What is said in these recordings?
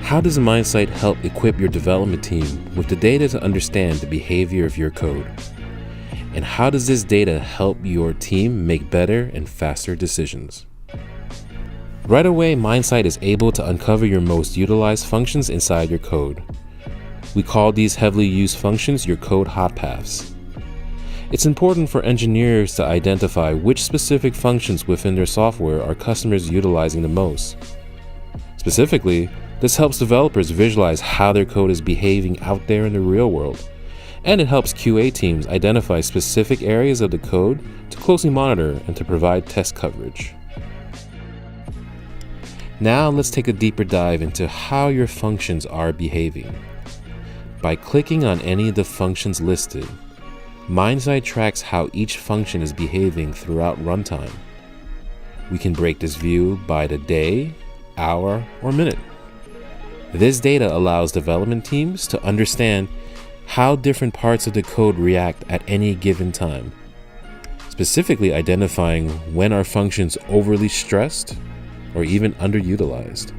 How does MINDSIGHT help equip your development team with the data to understand the behavior of your code? And how does this data help your team make better and faster decisions? Right away, MINDSIGHT is able to uncover your most utilized functions inside your code. We call these heavily used functions your code hot paths. It's important for engineers to identify which specific functions within their software are customers utilizing the most. Specifically, this helps developers visualize how their code is behaving out there in the real world, and it helps QA teams identify specific areas of the code to closely monitor and to provide test coverage. Now let's take a deeper dive into how your functions are behaving. By clicking on any of the functions listed, MINDSIGHT tracks how each function is behaving throughout runtime. We can break this view by the day, hour, or minute. This data allows development teams to understand how different parts of the code react at any given time, specifically identifying when our functions overly stressed or even underutilized.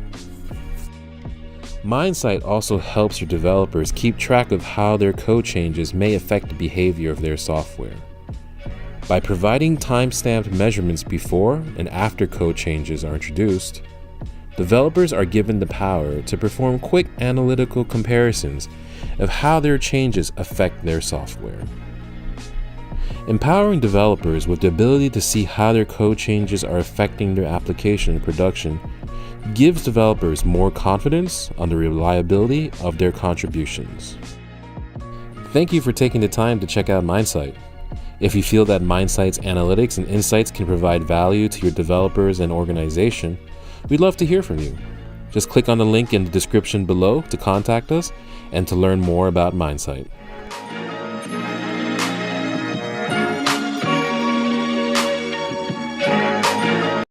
MINDSIGHT also helps your developers keep track of how their code changes may affect the behavior of their software. By providing time-stamped measurements before and after code changes are introduced, developers are given the power to perform quick analytical comparisons of how their changes affect their software. Empowering developers with the ability to see how their code changes are affecting their application in production gives developers more confidence on the reliability of their contributions. Thank you for taking the time to check out MINDSIGHT. If you feel that MINDSIGHT's analytics and insights can provide value to your developers and organization, we'd love to hear from you. Just click on the link in the description below to contact us and to learn more about MINDSIGHT.